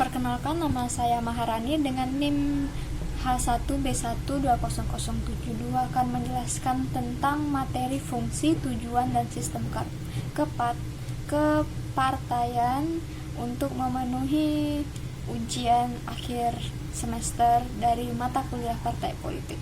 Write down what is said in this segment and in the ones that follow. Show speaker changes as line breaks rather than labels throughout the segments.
Perkenalkan, nama saya Maharani dengan NIM H1B1200072 akan menjelaskan tentang materi fungsi, tujuan, dan sistem kepartaian untuk memenuhi ujian akhir semester dari mata kuliah partai politik.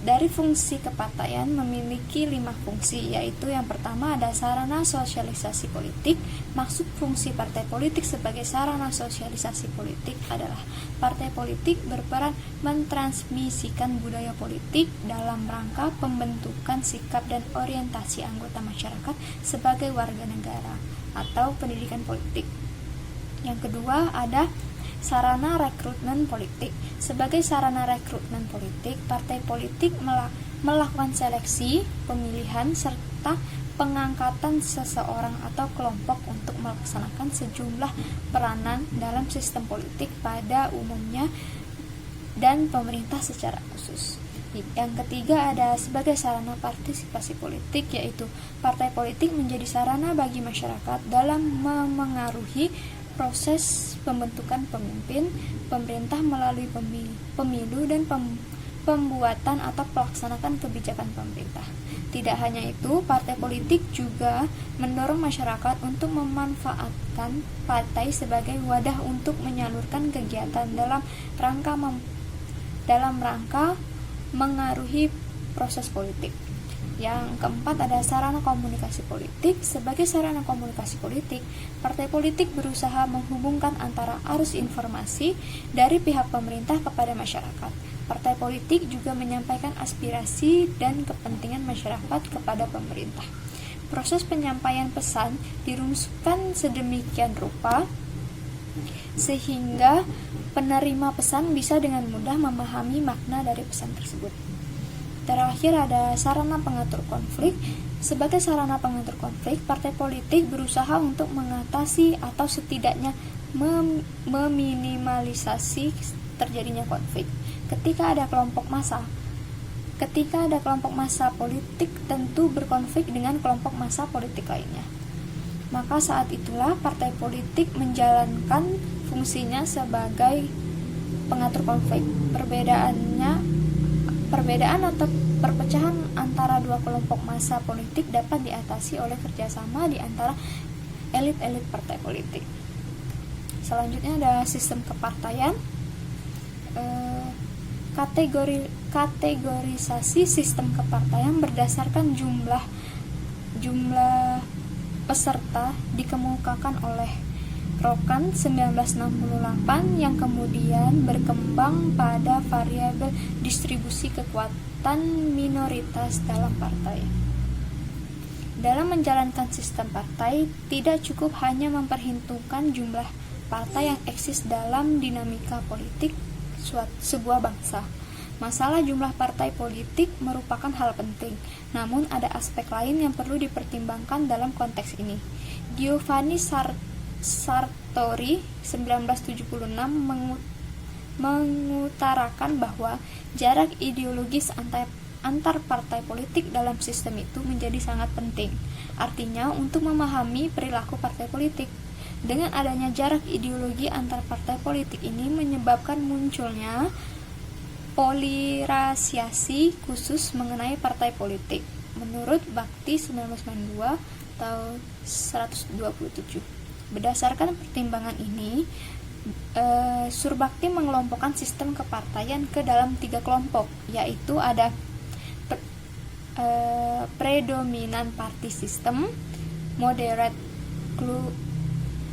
Dari fungsi kepartaian memiliki 5 fungsi, yaitu yang pertama ada sarana sosialisasi politik. Maksud fungsi partai politik sebagai sarana sosialisasi politik adalah partai politik berperan mentransmisikan budaya politik dalam rangka pembentukan sikap dan orientasi anggota masyarakat sebagai warga negara atau pendidikan politik. Yang kedua ada sarana rekrutmen politik. Sebagai sarana rekrutmen politik, partai politik melakukan seleksi, pemilihan, serta pengangkatan seseorang atau kelompok untuk melaksanakan sejumlah peranan dalam sistem politik pada umumnya dan pemerintah secara khusus. Yang ketiga ada sebagai sarana partisipasi politik, yaitu partai politik menjadi sarana bagi masyarakat dalam memengaruhi proses pembentukan pemimpin pemerintah melalui pemilu dan pembuatan atau pelaksanaan kebijakan pemerintah. Tidak hanya itu, partai politik juga mendorong masyarakat untuk memanfaatkan partai sebagai wadah untuk menyalurkan kegiatan dalam rangka mengaruhi proses politik. Yang keempat ada sarana komunikasi politik. Sebagai sarana komunikasi politik, partai politik berusaha menghubungkan antara arus informasi dari pihak pemerintah kepada masyarakat. Partai politik juga menyampaikan aspirasi dan kepentingan masyarakat kepada pemerintah. Proses penyampaian pesan dirumuskan sedemikian rupa sehingga penerima pesan bisa dengan mudah memahami makna dari pesan tersebut. Terakhir ada sarana pengatur konflik. Sebagai sarana pengatur konflik, partai politik berusaha untuk mengatasi atau setidaknya meminimalisasi terjadinya konflik. Ketika ada kelompok massa politik tentu berkonflik dengan kelompok massa politik lainnya. Maka saat itulah partai politik menjalankan fungsinya sebagai pengatur konflik. Perbedaan atau perpecahan antara dua kelompok massa politik dapat diatasi oleh kerjasama di antara elit-elit partai politik. Selanjutnya ada sistem kepartaian. Kategorisasi sistem kepartaian berdasarkan jumlah peserta dikemukakan oleh Rokan 1968 yang kemudian berkembang pada variabel distribusi kekuatan minoritas dalam partai. Dalam menjalankan sistem partai, tidak cukup hanya memperhitungkan jumlah partai yang eksis dalam dinamika politik sebuah bangsa. Masalah jumlah partai politik merupakan hal penting, namun ada aspek lain yang perlu dipertimbangkan dalam konteks ini. Giovanni Sartori 1976 mengutarakan bahwa jarak ideologis antar partai politik dalam sistem itu menjadi sangat penting. Artinya, untuk memahami perilaku partai politik, dengan adanya jarak ideologi antar partai politik ini menyebabkan munculnya polarisasi khusus mengenai partai politik. Menurut Bakti 1992 tahun 127. Berdasarkan pertimbangan ini, Surbakti mengelompokkan sistem kepartaian ke dalam 3 kelompok, yaitu ada predominan party system, moderate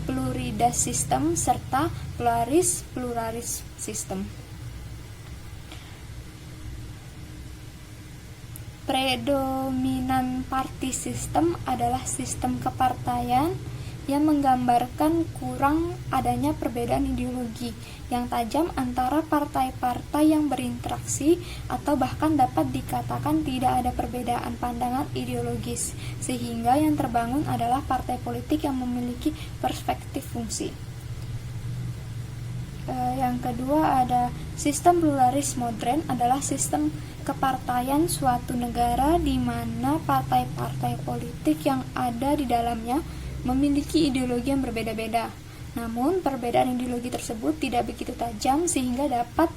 pluralitas system, serta pluralis system. Predominan party system adalah sistem kepartaian yang menggambarkan kurang adanya perbedaan ideologi yang tajam antara partai-partai yang berinteraksi, atau bahkan dapat dikatakan tidak ada perbedaan pandangan ideologis, sehingga yang terbangun adalah partai politik yang memiliki perspektif fungsi. Yang kedua ada sistem pluralis modern, adalah sistem kepartaian suatu negara di mana partai-partai politik yang ada di dalamnya memiliki ideologi yang berbeda-beda. Namun, perbedaan ideologi tersebut tidak begitu tajam sehingga dapat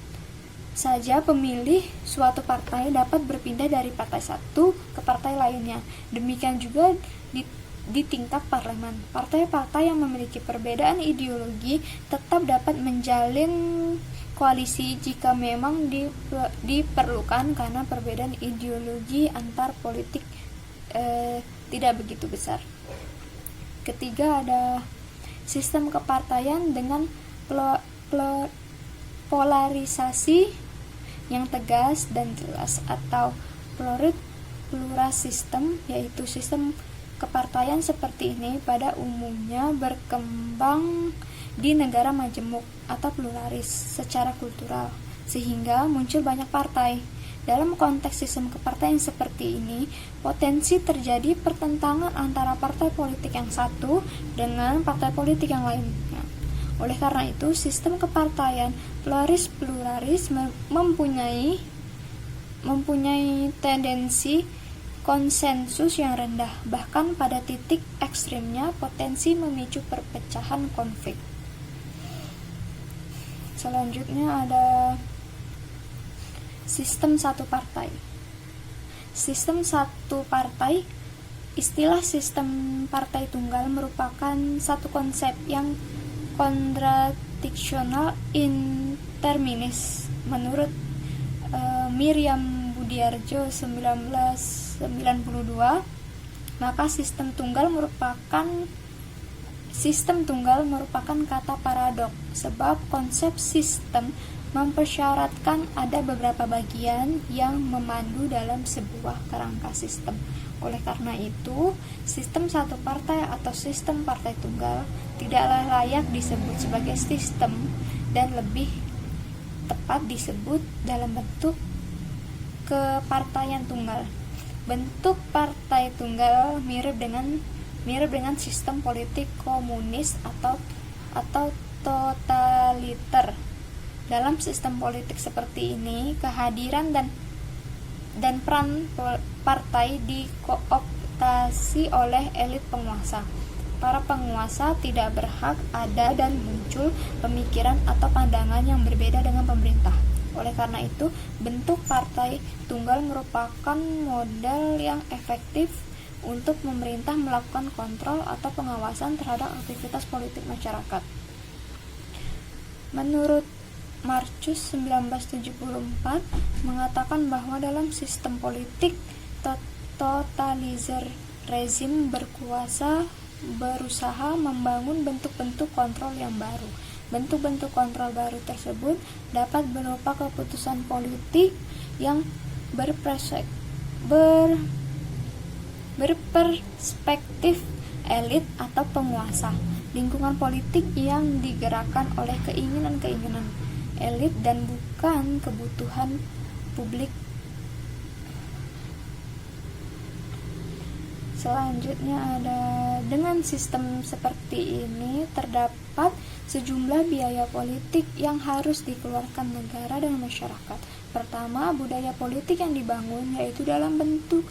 saja pemilih suatu partai dapat berpindah dari partai satu ke partai lainnya. Demikian juga di tingkat parlemen. Partai-partai yang memiliki perbedaan ideologi tetap dapat menjalin koalisi jika memang diperlukan karena perbedaan ideologi antar politik tidak begitu besar. Ketiga, ada sistem kepartaian dengan polarisasi yang tegas dan jelas atau pluralisme, yaitu sistem kepartaian seperti ini pada umumnya berkembang di negara majemuk atau pluralis secara kultural sehingga muncul banyak partai. Dalam konteks sistem kepartaian seperti ini, potensi terjadi pertentangan antara partai politik yang satu dengan partai politik yang lainnya. Oleh karena itu, sistem kepartaian pluralis mempunyai tendensi konsensus yang rendah, bahkan pada titik ekstrimnya potensi memicu perpecahan konflik. Selanjutnya ada sistem satu partai. Sistem satu partai, istilah sistem partai tunggal merupakan satu konsep yang kontradiksional interminis. Menurut Miriam Budiarjo 1992, maka sistem tunggal merupakan kata paradok sebab konsep sistem mempersyaratkan ada beberapa bagian yang memandu dalam sebuah kerangka sistem. Oleh karena itu, sistem satu partai atau sistem partai tunggal tidaklah layak disebut sebagai sistem dan lebih tepat disebut dalam bentuk kepartaian tunggal. Bentuk partai tunggal mirip dengan sistem politik komunis atau totaliter. Dalam sistem politik seperti ini, kehadiran dan peran partai dikooptasi oleh elit penguasa. Para penguasa tidak berhak ada dan muncul pemikiran atau pandangan yang berbeda dengan pemerintah. Oleh karena itu, bentuk partai tunggal merupakan model yang efektif untuk pemerintah melakukan kontrol atau pengawasan terhadap aktivitas politik masyarakat. Menurut Marcus 1974 mengatakan bahwa dalam sistem politik totaliter rezim berkuasa berusaha membangun bentuk-bentuk kontrol yang baru. Bentuk-bentuk kontrol baru tersebut dapat berupa keputusan politik yang berperspektif elit atau penguasa, lingkungan politik yang digerakkan oleh keinginan-keinginan elit dan bukan kebutuhan publik. Selanjutnya ada, dengan sistem seperti ini terdapat sejumlah biaya politik yang harus dikeluarkan negara dan masyarakat. Pertama, budaya politik yang dibangun yaitu dalam bentuk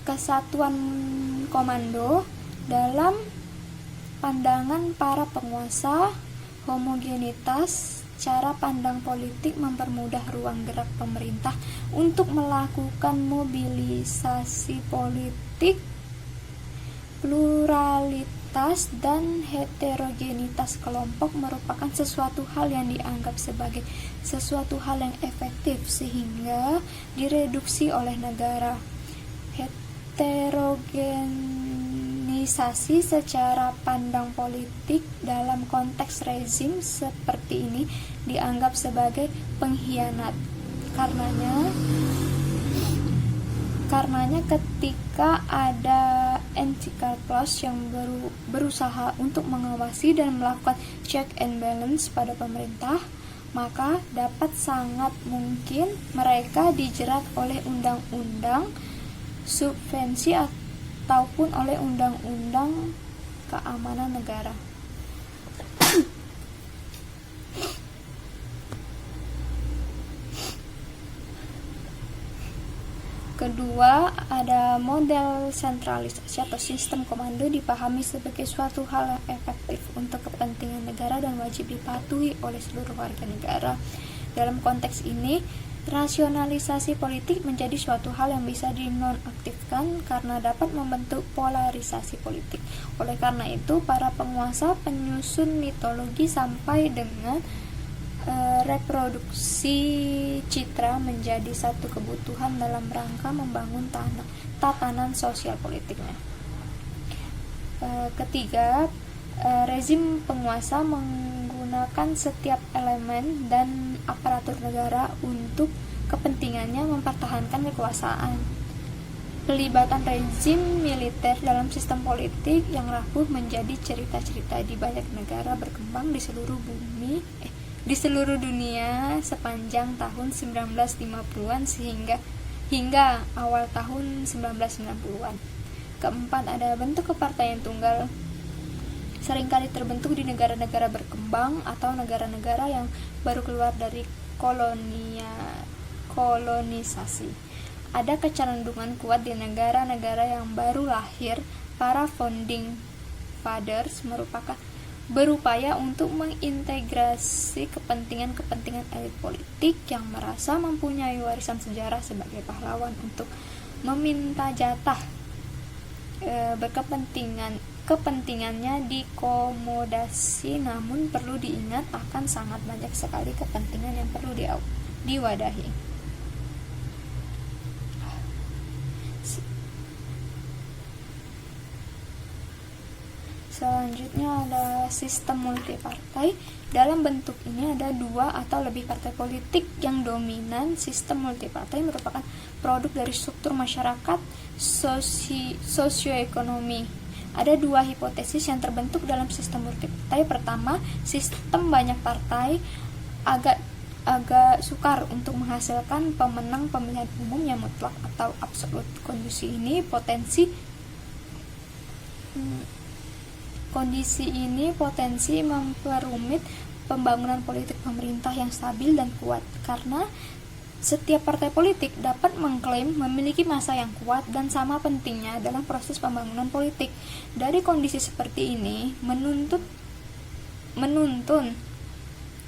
kesatuan komando. Dalam pandangan para penguasa, homogenitas cara pandang politik mempermudah ruang gerak pemerintah untuk melakukan mobilisasi politik. Pluralitas dan heterogenitas kelompok merupakan sesuatu hal yang dianggap sebagai sesuatu hal yang efektif sehingga direduksi oleh negara. Heterogenisasi secara pandang politik dalam konteks rezim seperti ini dianggap sebagai pengkhianat. Karenanya ketika ada ethical clause yang berusaha untuk mengawasi dan melakukan check and balance pada pemerintah, maka dapat sangat mungkin mereka dijerat oleh undang-undang subvensi ataupun oleh undang-undang keamanan negara. Kedua, ada model sentralisasi atau sistem komando dipahami sebagai suatu hal yang efektif untuk kepentingan dan wajib dipatuhi oleh seluruh warga negara. Dalam konteks ini, rasionalisasi politik menjadi suatu hal yang bisa dinonaktifkan karena dapat membentuk polarisasi politik. Oleh karena itu, para penguasa penyusun mitologi sampai dengan reproduksi citra menjadi satu kebutuhan dalam rangka membangun tatanan sosial politiknya. Ketiga, rezim penguasa menggunakan setiap elemen dan aparatur negara untuk kepentingannya mempertahankan kekuasaan. Pelibatan rezim militer dalam sistem politik yang rapuh menjadi cerita-cerita di banyak negara berkembang di seluruh dunia sepanjang tahun 1950-an hingga awal tahun 1990-an. Keempat, ada bentuk kepartaian tunggal seringkali terbentuk di negara-negara berkembang atau negara-negara yang baru keluar dari kolonisasi. Ada kecenderungan kuat di negara-negara yang baru lahir. Para founding fathers berupaya untuk mengintegrasi kepentingan elit politik yang merasa mempunyai warisan sejarah sebagai pahlawan untuk meminta jatah kepentingannya dikomodasi. Namun perlu diingat akan sangat banyak sekali kepentingan yang perlu diwadahi. Selanjutnya ada sistem multipartai. Dalam bentuk ini ada dua atau lebih partai politik yang dominan. Sistem multipartai merupakan produk dari struktur masyarakat sosioekonomi. Ada dua hipotesis yang terbentuk dalam sistem multipartai. Pertama, sistem banyak partai agak sukar untuk menghasilkan pemenang pemilihan umum yang mutlak atau absolut. Kondisi ini potensi memperumit pembangunan politik pemerintah yang stabil dan kuat, karena setiap partai politik dapat mengklaim memiliki massa yang kuat dan sama pentingnya dalam proses pembangunan politik. Dari kondisi seperti ini menuntun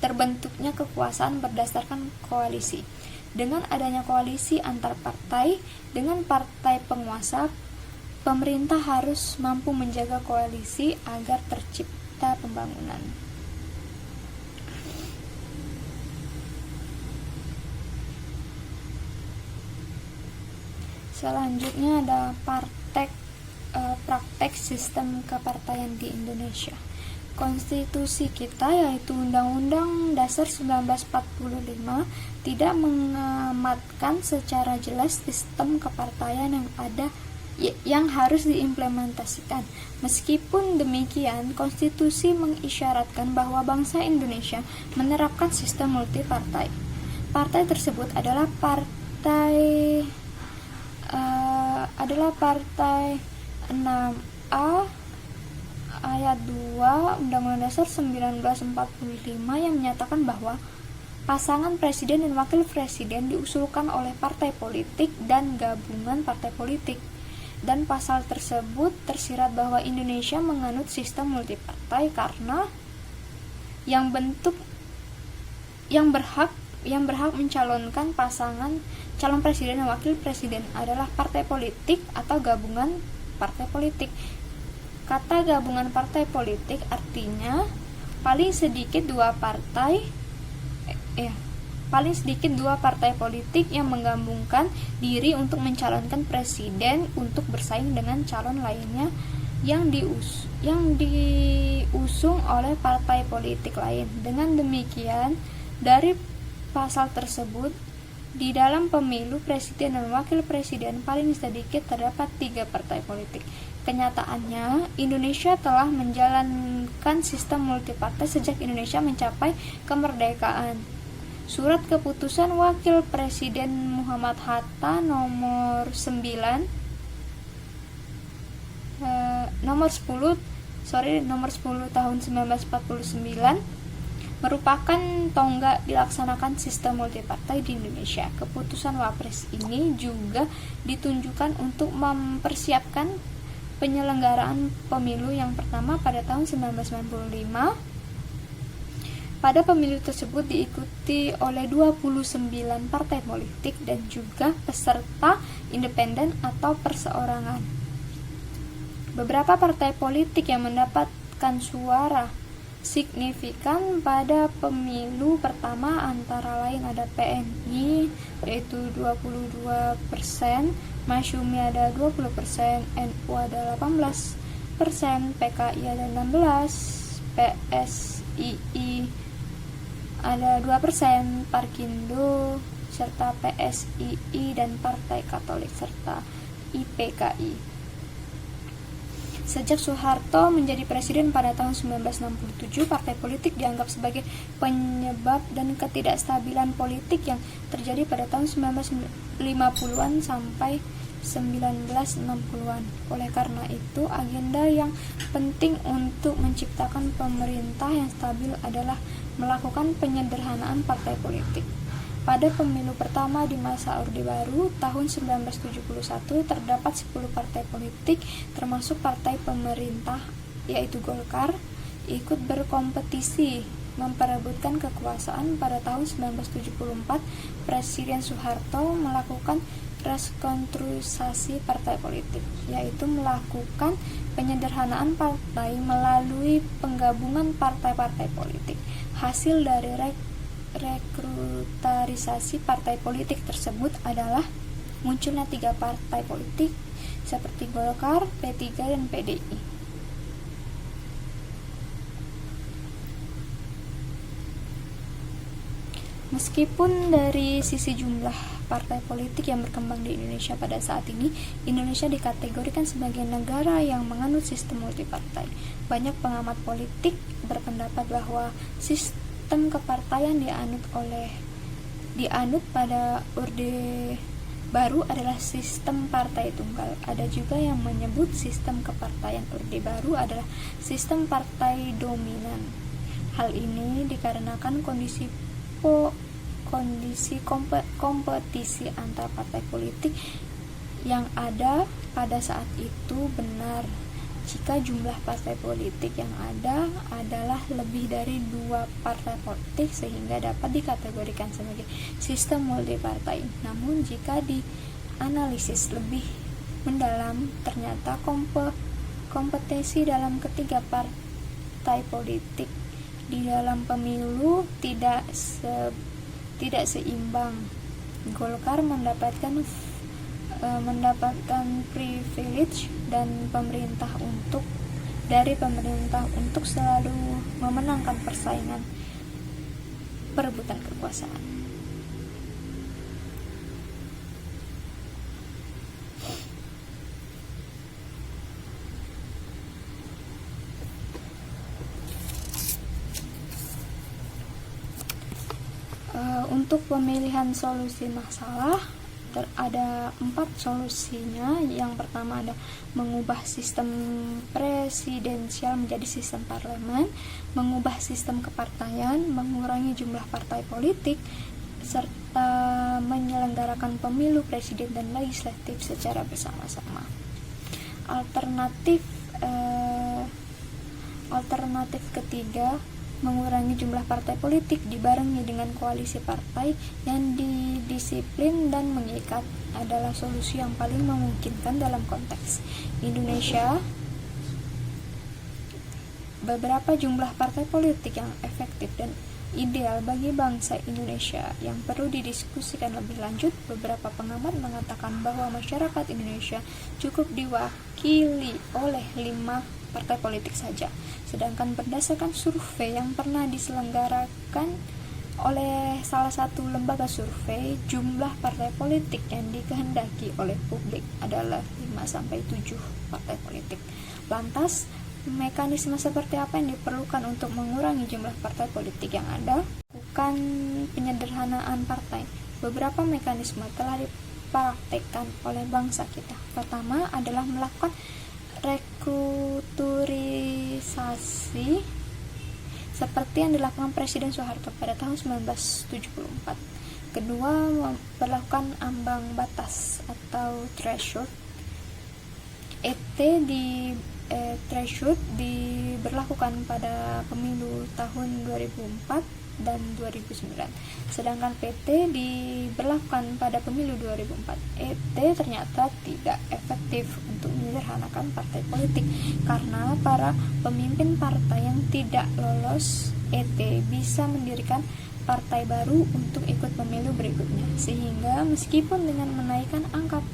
terbentuknya kekuasaan berdasarkan koalisi. Dengan adanya koalisi antar partai dengan partai penguasa, pemerintah harus mampu menjaga koalisi agar tercipta pembangunan. Selanjutnya ada praktek sistem kepartaian di Indonesia. Konstitusi kita, yaitu Undang-Undang Dasar 1945, tidak mengamatkan secara jelas sistem kepartaian yang harus diimplementasikan. Meskipun demikian, konstitusi mengisyaratkan bahwa bangsa Indonesia menerapkan sistem multipartai. Partai tersebut adalah Partai 6A ayat 2 Undang-Undang Dasar 1945 yang menyatakan bahwa pasangan presiden dan wakil presiden diusulkan oleh partai politik dan gabungan partai politik. Dan pasal tersebut tersirat bahwa Indonesia menganut sistem multipartai karena yang berhak mencalonkan pasangan calon presiden dan wakil presiden adalah partai politik atau gabungan partai politik. Kata gabungan partai politik artinya paling sedikit dua partai politik yang menggabungkan diri untuk mencalonkan presiden untuk bersaing dengan calon lainnya yang diusung oleh partai politik lain. Dengan demikian, dari pasal tersebut, di dalam pemilu presiden dan wakil presiden paling sedikit terdapat 3 partai politik. Kenyataannya, Indonesia telah menjalankan sistem multipartai sejak Indonesia mencapai kemerdekaan. Surat keputusan Wakil Presiden Muhammad Hatta nomor 10 tahun 1949 merupakan tonggak dilaksanakan sistem multipartai di Indonesia. Keputusan Wapres ini juga ditunjukkan untuk mempersiapkan penyelenggaraan pemilu yang pertama pada tahun 1995 Pada pemilu tersebut diikuti oleh 29 partai politik dan juga peserta independen atau perseorangan. Beberapa partai politik yang mendapatkan suara signifikan pada pemilu pertama antara lain ada PNI yaitu 22%, Masyumi ada 20%, NU ada 18%, PKI ada 16%, PSII ada 2%, Parkindo serta PSII dan Partai Katolik serta IPKI. Sejak Soeharto menjadi presiden pada tahun 1967, partai politik dianggap sebagai penyebab dan ketidakstabilan politik yang terjadi pada tahun 1950-an sampai 1960-an. Oleh karena itu, agenda yang penting untuk menciptakan pemerintah yang stabil adalah melakukan penyederhanaan partai politik. Pada pemilu pertama di masa Orde Baru tahun 1971 terdapat 10 partai politik termasuk partai pemerintah yaitu Golkar ikut berkompetisi memperebutkan kekuasaan. Pada tahun 1974 Presiden Soeharto melakukan restrukturisasi partai politik yaitu melakukan penyederhanaan partai melalui penggabungan partai-partai politik. Hasil dari rekrutarisasi partai politik tersebut adalah munculnya 3 partai politik seperti Golkar, P3, dan PDI. Meskipun dari sisi jumlah partai politik yang berkembang di Indonesia pada saat ini, Indonesia dikategorikan sebagai negara yang menganut sistem multipartai. Banyak pengamat politik berpendapat bahwa sistem kepartaian dianut pada Orde Baru adalah sistem partai tunggal. Ada juga yang menyebut sistem kepartaian Orde Baru adalah sistem partai dominan. Hal ini dikarenakan kondisi kompetisi antar partai politik yang ada pada saat itu benar jika jumlah partai politik yang ada adalah lebih dari 2 partai politik sehingga dapat dikategorikan sebagai sistem multipartai. Namun jika dianalisis lebih mendalam ternyata kompetisi dalam ketiga partai politik di dalam pemilu tidak seimbang. Golkar mendapatkan privilege dan dari pemerintah untuk selalu memenangkan persaingan perebutan kekuasaan. Untuk pemilihan solusi masalah ada 4 solusinya. Yang pertama ada mengubah sistem presidensial menjadi sistem parlemen, mengubah sistem kepartaian, mengurangi jumlah partai politik, serta menyelenggarakan pemilu presiden dan legislatif secara bersama-sama. Alternatif ketiga, mengurangi jumlah partai politik dibarengi dengan koalisi partai yang didisiplin dan mengikat adalah solusi yang paling memungkinkan dalam konteks Indonesia. Beberapa jumlah partai politik yang efektif dan ideal bagi bangsa Indonesia yang perlu didiskusikan lebih lanjut. Beberapa pengamat mengatakan bahwa masyarakat Indonesia cukup diwakili oleh 5 partai politik saja. Sedangkan berdasarkan survei yang pernah diselenggarakan oleh salah satu lembaga survei, jumlah partai politik yang dikehendaki oleh publik adalah 5-7 partai politik. Lantas, mekanisme seperti apa yang diperlukan untuk mengurangi jumlah partai politik yang ada? Bukan penyederhanaan partai. Beberapa mekanisme telah dipraktekkan oleh bangsa kita. Pertama adalah melakukan restrukturisasi seperti yang dilakukan Presiden Soeharto pada tahun 1974. Kedua, memperlakukan ambang batas atau threshold. threshold diberlakukan pada pemilu tahun 2004 dan 2009, sedangkan PT diberlakukan pada pemilu 2004. ET ternyata tidak efektif untuk menyederhanakan partai politik karena para pemimpin partai yang tidak lolos ET bisa mendirikan partai baru untuk ikut pemilu berikutnya, sehingga meskipun dengan menaikkan angka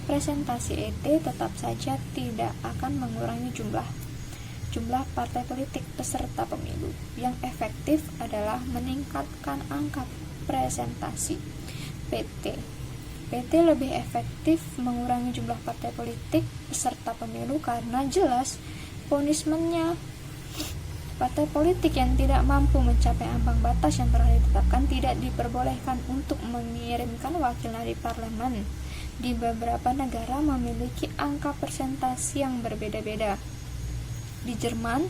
presentasi ET tetap saja tidak akan mengurangi jumlah partai politik peserta pemilu. Yang efektif adalah meningkatkan angka presentasi. PT lebih efektif mengurangi jumlah partai politik peserta pemilu karena jelas punishment-nya. Partai politik yang tidak mampu mencapai ambang batas yang telah ditetapkan tidak diperbolehkan untuk mengirimkan wakilnya di parlemen. Di beberapa negara memiliki angka presentasi yang berbeda-beda. Di Jerman,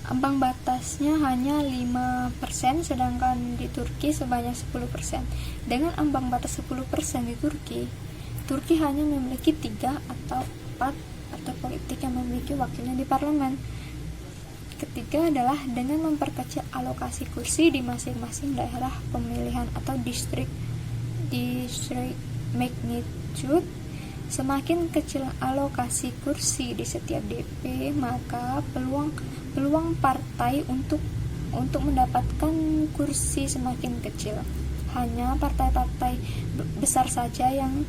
ambang batasnya hanya 5%, sedangkan di Turki sebanyak 10%. Dengan ambang batas 10% di Turki hanya memiliki 3 atau 4 partai politik yang memiliki wakilnya di parlemen. Ketiga adalah dengan memperkecil alokasi kursi di masing-masing daerah pemilihan atau district magnitude. Semakin kecil alokasi kursi di setiap DP, maka peluang partai untuk mendapatkan kursi semakin kecil. Hanya partai-partai besar saja yang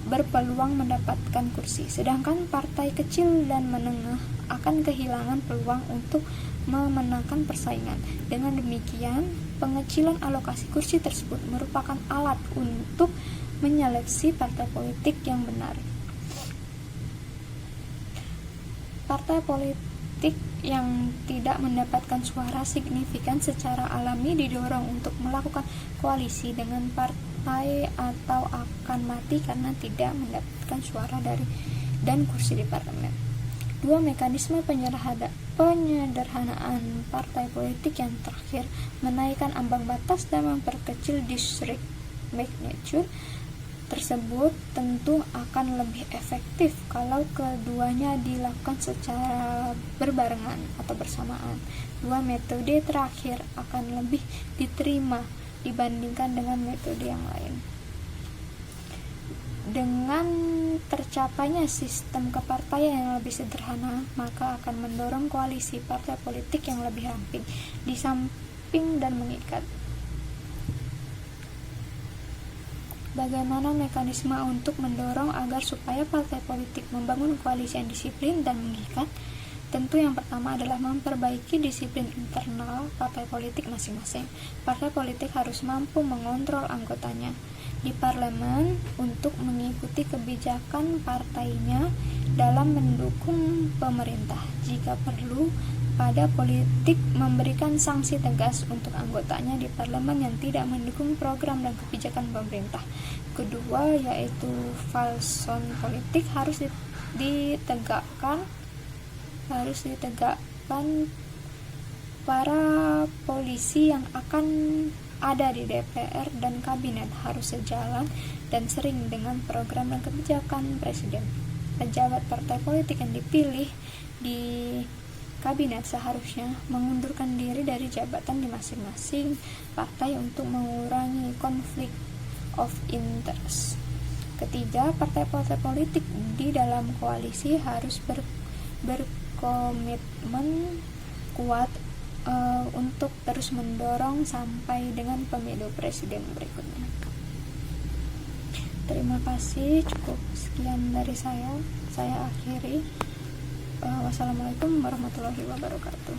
berpeluang mendapatkan kursi, sedangkan partai kecil dan menengah akan kehilangan peluang untuk memenangkan persaingan. Dengan demikian, pengecilan alokasi kursi tersebut merupakan alat untuk menyeleksi partai politik yang benar. Partai politik yang tidak mendapatkan suara signifikan secara alami didorong untuk melakukan koalisi dengan partai atau akan mati karena tidak mendapatkan suara dan kursi di parlemen. 2. Mekanisme penyederhanaan partai politik yang terakhir, menaikkan ambang batas dan memperkecil district magnitude tersebut tentu akan lebih efektif kalau keduanya dilakukan secara berbarengan atau bersamaan. 2 metode terakhir akan lebih diterima dibandingkan dengan metode yang lain. Dengan tercapainya sistem kepartaian yang lebih sederhana, maka akan mendorong koalisi partai politik yang lebih ramping, disamping dan mengikat. Bagaimana mekanisme untuk mendorong agar supaya partai politik membangun koalisi yang disiplin dan mengikat? Tentu yang pertama adalah memperbaiki disiplin internal partai politik masing-masing. Partai politik harus mampu mengontrol anggotanya di parlemen untuk mengikuti kebijakan partainya dalam mendukung pemerintah. Jika perlu, pada politik memberikan sanksi tegas untuk anggotanya di parlemen yang tidak mendukung program dan kebijakan pemerintah. Kedua, yaitu falson politik harus ditegakkan para polisi yang akan ada di DPR dan kabinet harus sejalan dan sering dengan program dan kebijakan presiden. Pejabat partai politik yang dipilih di kabinet seharusnya mengundurkan diri dari jabatan di masing-masing partai untuk mengurangi konflik of interest. Ketiga, partai-partai politik di dalam koalisi harus berkomitmen kuat untuk terus mendorong sampai dengan pemilu presiden berikutnya. Terima kasih, cukup sekian dari saya akhiri. Wassalamualaikum warahmatullahi wabarakatuh.